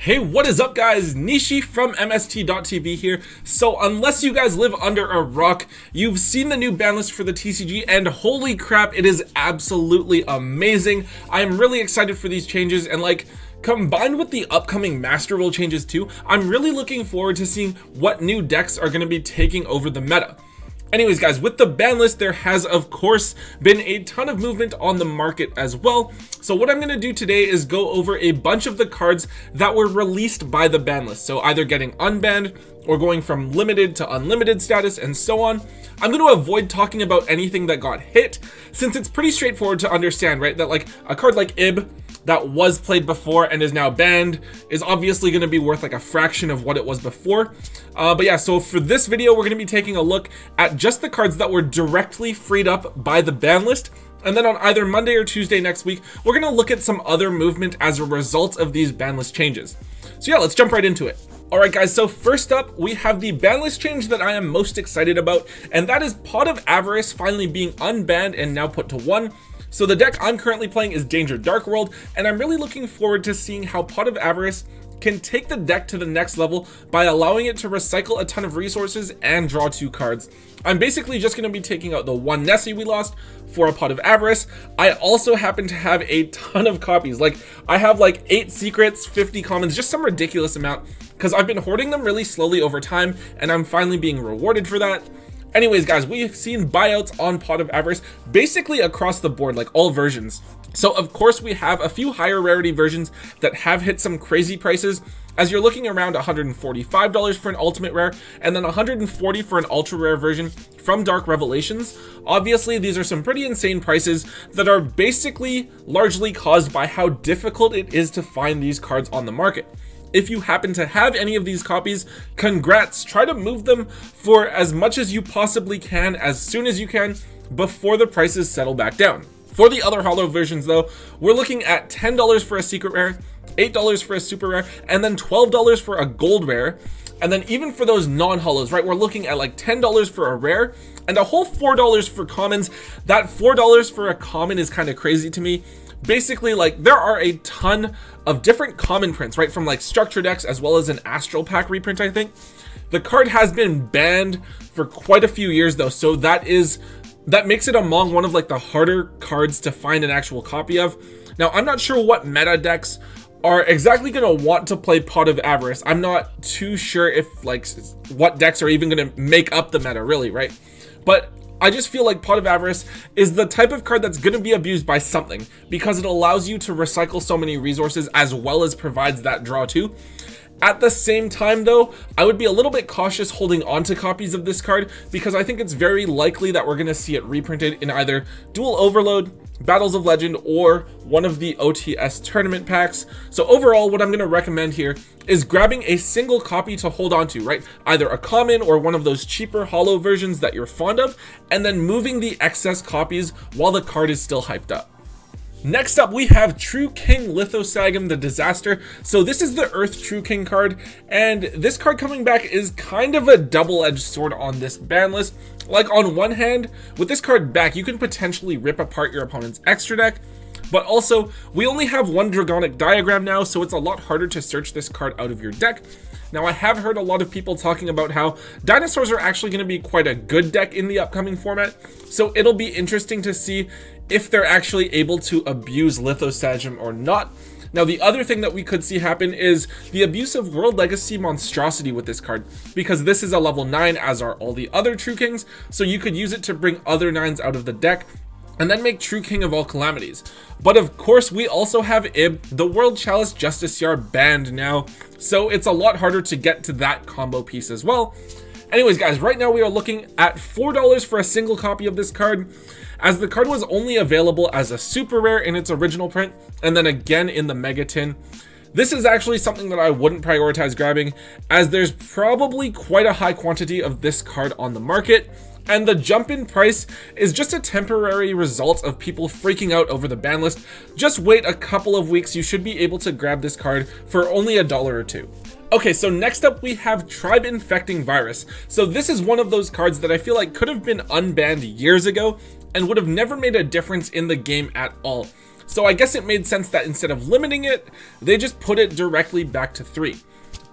Hey, what is up guys? Nishi from MST.TV here. So unless you guys live under a rock, you've seen the new ban list for the TCG and holy crap, it is absolutely amazing. I am really excited for these changes and combined with the upcoming Master Rule changes too, I'm really looking forward to seeing what new decks are going to be taking over the meta. Anyways guys, with the ban list, there has of course been a ton of movement on the market as well. So what I'm going to do today is go over a bunch of the cards that were released by the ban list. So either getting unbanned or going from limited to unlimited status and so on. I'm going to avoid talking about anything that got hit since it's pretty straightforward to understand, right? That a card like Ib that was played before and is now banned is obviously going to be worth a fraction of what it was before. But yeah, so for this video, we're going to be taking a look at just the cards that were directly freed up by the ban list. And then on either Monday or Tuesday next week, we're going to look at some other movement as a result of these ban list changes. So yeah, let's jump right into it. Alright guys, so first up, we have the ban list change that I am most excited about, and that is Pot of Avarice finally being unbanned and now put to 1. So the deck I'm currently playing is Danger Dark World, and I'm really looking forward to seeing how Pot of Avarice can take the deck to the next level by allowing it to recycle a ton of resources and draw 2 cards. I'm basically just going to be taking out the 1 Nessie we lost for a Pot of Avarice. I also happen to have a ton of copies. I have 8 secrets, 50 commons, just some ridiculous amount, because I've been hoarding them really slowly over time, and I'm finally being rewarded for that. Anyways guys, we've seen buyouts on Pot of Avarice basically across the board, all versions. So of course we have a few higher rarity versions that have hit some crazy prices, as you're looking around $145 for an ultimate rare and then $140 for an ultra rare version from Dark Revelations. Obviously these are some pretty insane prices that are basically largely caused by how difficult it is to find these cards on the market. If you happen to have any of these copies, congrats, try to move them for as much as you possibly can as soon as you can before the prices settle back down. For the other holo versions though, we're looking at $10 for a secret rare, $8 for a super rare, and then $12 for a gold rare. And then even for those non-holos, right, we're looking at $10 for a rare and a whole $4 for commons. That $4 for a common is kind of crazy to me. Basically, there are a ton of different common prints, right, from structure decks as well as an astral pack reprint, I think. The card has been banned for quite a few years though, so that makes it among one of the harder cards to find an actual copy of. Now, I'm not sure what meta decks are exactly going to want to play Pot of Avarice. I'm not too sure if what decks are even going to make up the meta, really, right? But I just feel like Pot of Avarice is the type of card that's going to be abused by something because it allows you to recycle so many resources as well as provides that draw too. At the same time though, I would be a little bit cautious holding on to copies of this card because I think it's very likely that we're going to see it reprinted in either Dual Overload, Battles of Legend, or one of the OTS tournament packs. So overall, what I'm going to recommend here is grabbing a single copy to hold on to, right? Either a common or one of those cheaper holo versions that you're fond of, and then moving the excess copies while the card is still hyped up. Next up, we have True King Lithos the Disaster. So this is the Earth True King card, and this card coming back is kind of a double-edged sword on this ban list. On one hand, with this card back, you can potentially rip apart your opponent's extra deck, but also, we only have 1 Dragonic Diagram now, so it's a lot harder to search this card out of your deck. Now, I have heard a lot of people talking about how dinosaurs are actually going to be quite a good deck in the upcoming format, so it'll be interesting to see if they're actually able to abuse Lithos or not. Now, the other thing that we could see happen is the abuse of World Legacy Monstrosity with this card, because this is a level 9, as are all the other True Kings, so you could use it to bring other 9s out of the deck, and then make True King of all calamities. But of course, we also have Ib, the World Chalice Justiciar, banned now, so it's a lot harder to get to that combo piece as well. Anyways guys, right now we are looking at $4 for a single copy of this card, as the card was only available as a super rare in its original print, and then again in the mega tin. This is actually something that I wouldn't prioritize grabbing, as there's probably quite a high quantity of this card on the market, and the jump in price is just a temporary result of people freaking out over the ban list. Just wait a couple of weeks, you should be able to grab this card for only $1 or $2. Okay, so next up we have Tribe Infecting Virus. So this is one of those cards that I feel like could have been unbanned years ago and would have never made a difference in the game at all. So I guess it made sense that instead of limiting it, they just put it directly back to 3.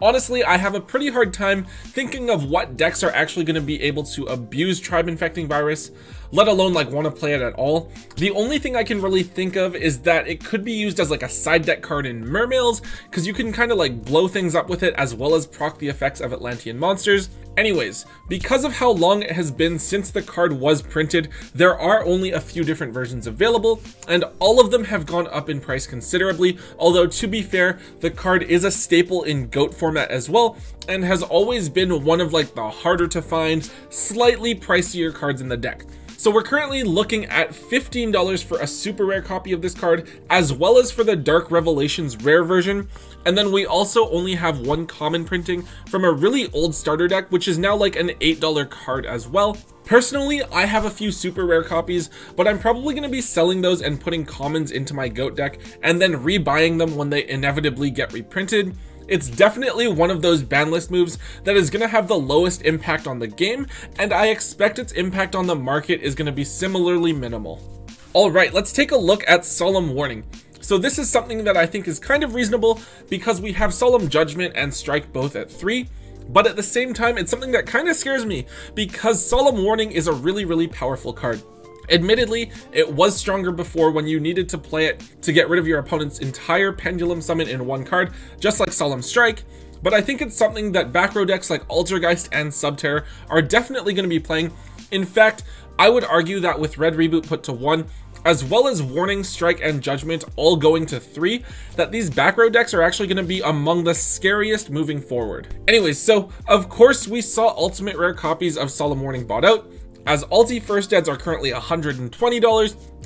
Honestly, I have a pretty hard time thinking of what decks are actually going to be able to abuse Tribe Infecting Virus, let alone like want to play it at all. The only thing I can really think of is that it could be used as like a side deck card in Mermails, because you can kind of like blow things up with it as well as proc the effects of Atlantean monsters. Anyways, because of how long it has been since the card was printed, there are only a few different versions available, and all of them have gone up in price considerably, although to be fair, the card is a staple in GOAT format as well, and has always been one of like the harder to find, slightly pricier cards in the deck. So we're currently looking at $15 for a super rare copy of this card, as well as for the Dark Revelations rare version. And then we also only have one common printing from a really old starter deck, which is now like an $8 card as well. Personally, I have a few super rare copies, but I'm probably going to be selling those and putting commons into my GOAT deck, and then rebuying them when they inevitably get reprinted. It's definitely one of those banlist moves that is going to have the lowest impact on the game, and I expect its impact on the market is going to be similarly minimal. Alright, let's take a look at Solemn Warning. So this is something that I think is kind of reasonable because we have Solemn Judgment and Strike both at 3, but at the same time it's something that kind of scares me because Solemn Warning is a really powerful card. Admittedly, it was stronger before when you needed to play it to get rid of your opponent's entire Pendulum Summon in one card, just like Solemn Strike, but I think it's something that back row decks like Altergeist and Subterror are definitely going to be playing. In fact, I would argue that with Red Reboot put to 1, as well as Warning, Strike, and Judgment all going to 3, that these back row decks are actually going to be among the scariest moving forward. Anyways, so of course we saw ultimate rare copies of Solemn Warning bought out, as Ulti First Eds are currently $120,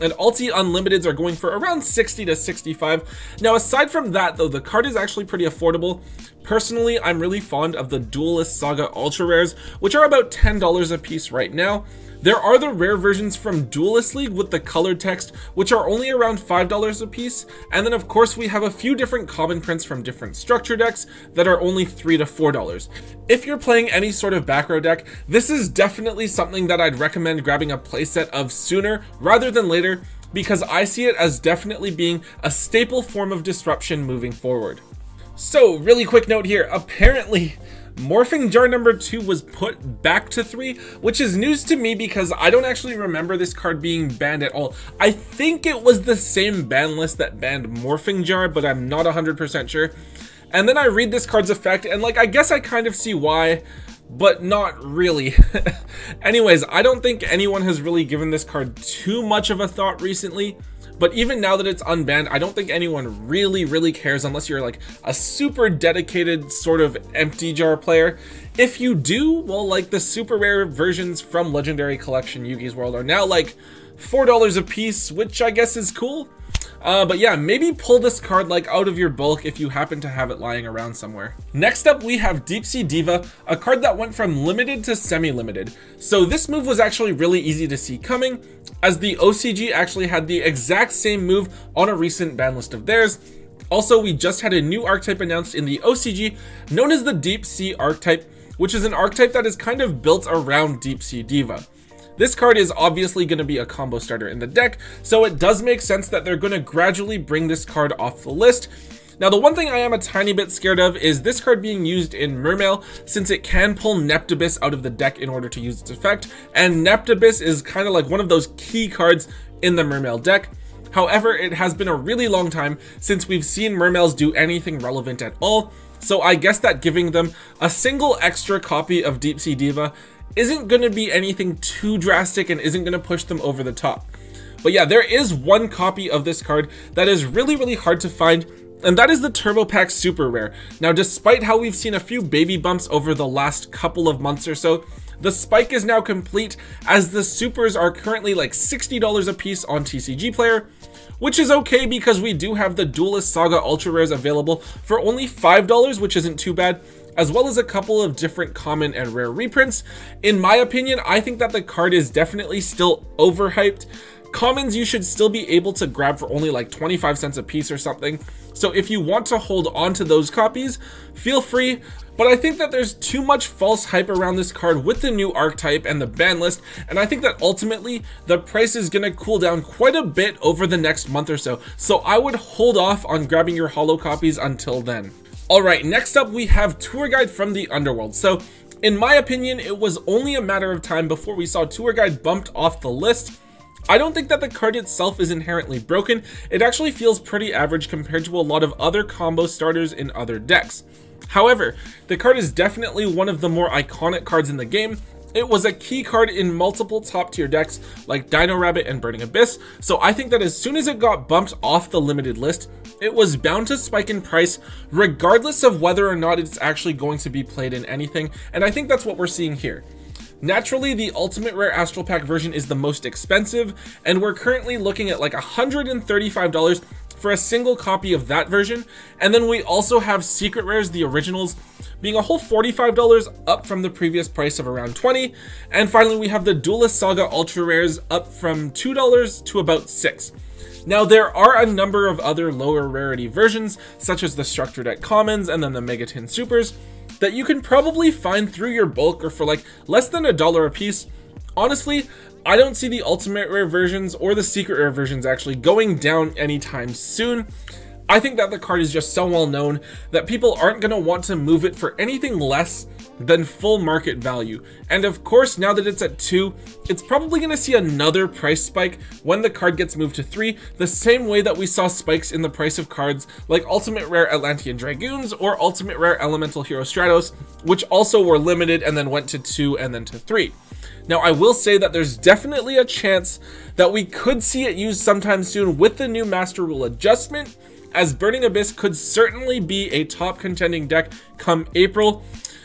and Ulti Unlimiteds are going for around $60 to $65. Now aside from that though, the card is actually pretty affordable. Personally, I'm really fond of the Duelist Saga Ultra Rares, which are about $10 a piece right now. There are the rare versions from Duelist League with the colored text, which are only around $5 a piece, and then of course we have a few different common prints from different structure decks that are only $3 to $4. If you're playing any sort of back row deck, this is definitely something that I'd recommend grabbing a playset of sooner rather than later, because I see it as definitely being a staple form of disruption moving forward. So, really quick note here, apparently Morphing Jar number 2 was put back to 3, which is news to me because I don't actually remember this card being banned at all. I think it was the same ban list that banned Morphing Jar, but I'm not 100% sure. And then I read this card's effect and like, I guess I kind of see why, but not really. Anyways, I don't think anyone has really given this card too much of a thought recently. But even now that it's unbanned, I don't think anyone really cares unless you're like a super dedicated sort of empty jar player. If you do, well, like the super rare versions from Legendary Collection Yugioh's World are now like $4 a piece, which I guess is cool. But yeah, maybe pull this card like out of your bulk if you happen to have it lying around somewhere. Next up, we have Deep Sea Diva, a card that went from limited to semi-limited. So this move was actually really easy to see coming, as the OCG actually had the exact same move on a recent ban list of theirs. Also, we just had a new archetype announced in the OCG, known as the Deep Sea archetype, which is an archetype that is kind of built around Deep Sea Diva. This card is obviously going to be a combo starter in the deck, so it does make sense that they're going to gradually bring this card off the list. Now, the one thing I am a tiny bit scared of is this card being used in Mermail, since it can pull Neptibus out of the deck in order to use its effect, and Neptibus is kind of like one of those key cards in the Mermail deck. However, it has been a really long time since we've seen Mermails do anything relevant at all, so I guess that giving them a single extra copy of Deep Sea Diva isn't going to be anything too drastic and isn't going to push them over the top. But yeah, there is one copy of this card that is really hard to find, and that is the Turbo Pack Super Rare. Now, despite how we've seen a few baby bumps over the last couple of months or so, the spike is now complete, as the supers are currently like $60 a piece on TCG Player, which is okay because we do have the Duelist Saga Ultra Rares available for only $5, which isn't too bad, as well as a couple of different common and rare reprints. In my opinion, I think that the card is definitely still overhyped. Commons you should still be able to grab for only like 25 cents a piece or something. So if you want to hold on to those copies, feel free. But I think that there's too much false hype around this card with the new archetype and the ban list, and I think that ultimately the price is going to cool down quite a bit over the next month or so. So I would hold off on grabbing your holo copies until then. Alright, next up we have Tour Guide from the Underworld. So in my opinion, it was only a matter of time before we saw Tour Guide bumped off the list. I don't think that the card itself is inherently broken. It actually feels pretty average compared to a lot of other combo starters in other decks. However, the card is definitely one of the more iconic cards in the game. It was a key card in multiple top tier decks like Dino Rabbit and Burning Abyss, so I think that as soon as it got bumped off the limited list, it was bound to spike in price regardless of whether or not it's actually going to be played in anything, and I think that's what we're seeing here. Naturally, the Ultimate Rare Astral Pack version is the most expensive, and we're currently looking at like $135 for a single copy of that version. And then we also have Secret Rares, the originals, being a whole $45 up from the previous price of around $20. And finally, we have the Duelist Saga Ultra Rares up from $2 to about $6. Now, there are a number of other lower rarity versions, such as the Structure Deck Commons and then the Megatin Supers, that you can probably find through your bulk or for like less than $1 a piece. Honestly, I don't see the Ultimate Rare versions or the Secret Rare versions actually going down anytime soon. I think that the card is just so well known that people aren't going to want to move it for anything less than full market value. And of course, now that it's at 2, it's probably going to see another price spike when the card gets moved to 3, the same way that we saw spikes in the price of cards like Ultimate Rare Atlantean Dragoons or Ultimate Rare Elemental Hero Stratos, which also were limited and then went to 2 and then to 3. Now, I will say that there's definitely a chance that we could see it used sometime soon with the new Master Rule adjustment, as Burning Abyss could certainly be a top contending deck come April.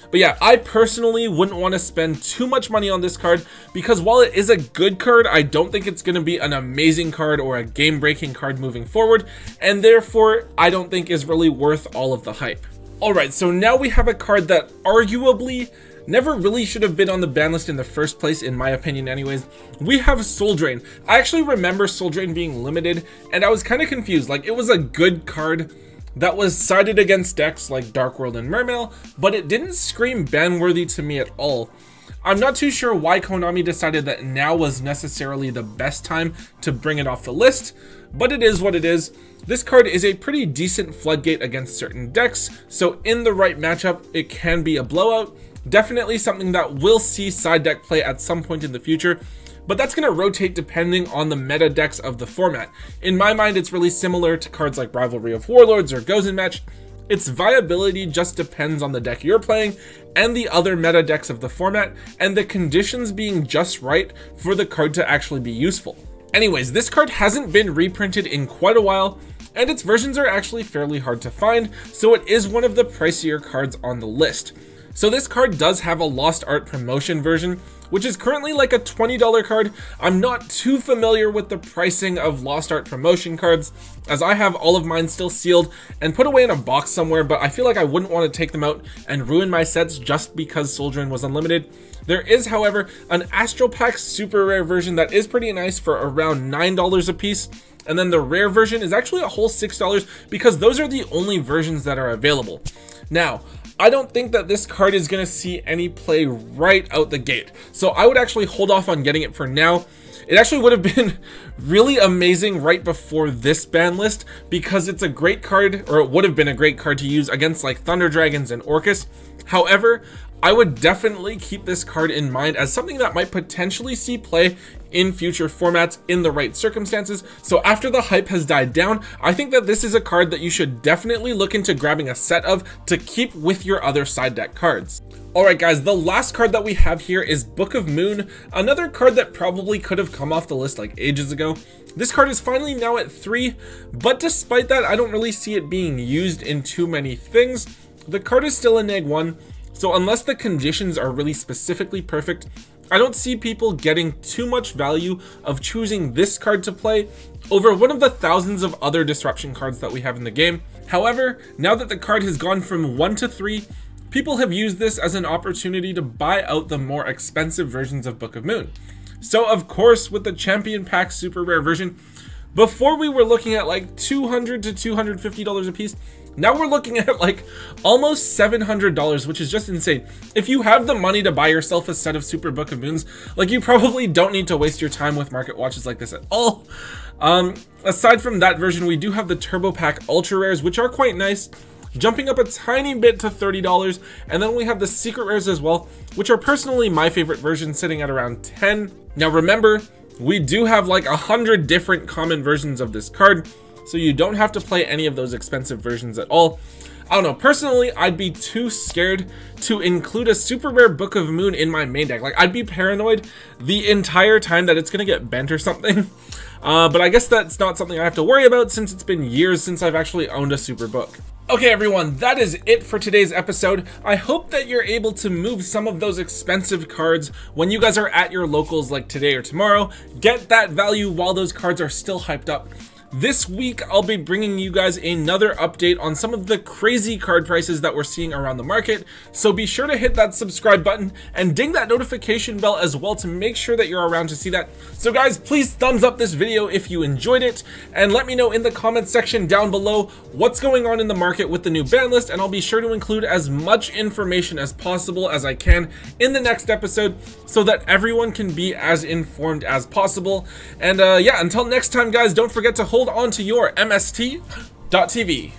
But yeah, I personally wouldn't want to spend too much money on this card because while it is a good card, I don't think it's going to be an amazing card or a game-breaking card moving forward, and therefore I don't think is really worth all of the hype. Alright, so now we have a card that arguably never really should have been on the ban list in the first place, in my opinion anyways. We have Soul Drain. I actually remember Soul Drain being limited, and I was kind of confused. Like, it was a good card that was sided against decks like Dark World and Mermail, but it didn't scream ban-worthy to me at all. I'm not too sure why Konami decided that now was necessarily the best time to bring it off the list, but it is what it is. This card is a pretty decent floodgate against certain decks, so in the right matchup, it can be a blowout. Definitely something that will see side deck play at some point in the future, but that's going to rotate depending on the meta decks of the format. In my mind, it's really similar to cards like Rivalry of Warlords or Gozen Match. Its viability just depends on the deck you're playing and the other meta decks of the format, and the conditions being just right for the card to actually be useful. Anyways, this card hasn't been reprinted in quite a while, and its versions are actually fairly hard to find, so it is one of the pricier cards on the list. So this card does have a Lost Art promotion version, which is currently like a $20 card. I'm not too familiar with the pricing of Lost Art promotion cards, as I have all of mine still sealed and put away in a box somewhere, but I feel like I wouldn't want to take them out and ruin my sets just because Soul Drain was unlimited. There is, however, an Astral Pack super rare version that is pretty nice for around $9 a piece. And then the rare version is actually a whole $6 because those are the only versions that are available. Now, I don't think that this card is going to see any play right out the gate, so I would actually hold off on getting it for now. It actually would have been really amazing right before this ban list because it's a great card, or it would have been a great card to use against like Thunder Dragons and Orcus. However, I would definitely keep this card in mind as something that might potentially see play in future formats in the right circumstances. So after the hype has died down, I think that this is a card that you should definitely look into grabbing a set of to keep with your other side deck cards. Alright guys, the last card that we have here is Book of Moon, another card that probably could have come off the list like ages ago. This card is finally now at 3, but despite that, I don't really see it being used in too many things. The card is still a neg 1, so unless the conditions are really specifically perfect, I don't see people getting too much value of choosing this card to play over one of the thousands of other disruption cards that we have in the game. However, now that the card has gone from 1 to 3, people have used this as an opportunity to buy out the more expensive versions of Book of Moon. So of course, with the champion pack super rare version, before we were looking at like $200 to $250 a piece. Now we're looking at like almost $700, which is just insane. If you have the money to buy yourself a set of Super Book of Moons, like, you probably don't need to waste your time with market watches like this at all. Aside from that version, we do have the Turbo Pack Ultra Rares, which are quite nice, jumping up a tiny bit to $30. And then we have the Secret Rares as well, which are personally my favorite version, sitting at around $10. Now remember, we do have like 100 different common versions of this card, so you don't have to play any of those expensive versions at all. I don't know, personally, I'd be too scared to include a super rare Book of Moon in my main deck. Like, I'd be paranoid the entire time that it's gonna get bent or something. But I guess that's not something I have to worry about, since it's been years since I've actually owned a super book. Okay everyone, that is it for today's episode. I hope that you're able to move some of those expensive cards when you guys are at your locals like today or tomorrow. Get that value while those cards are still hyped up. This week, I'll be bringing you guys another update on some of the crazy card prices that we're seeing around the market, so be sure to hit that subscribe button and ding that notification bell as well to make sure that you're around to see that. So guys, please thumbs up this video if you enjoyed it, and let me know in the comments section down below what's going on in the market with the new ban list, and I'll be sure to include as much information as possible as I can in the next episode so that everyone can be as informed as possible. And yeah, until next time guys, don't forget to hold on to your MST.TV.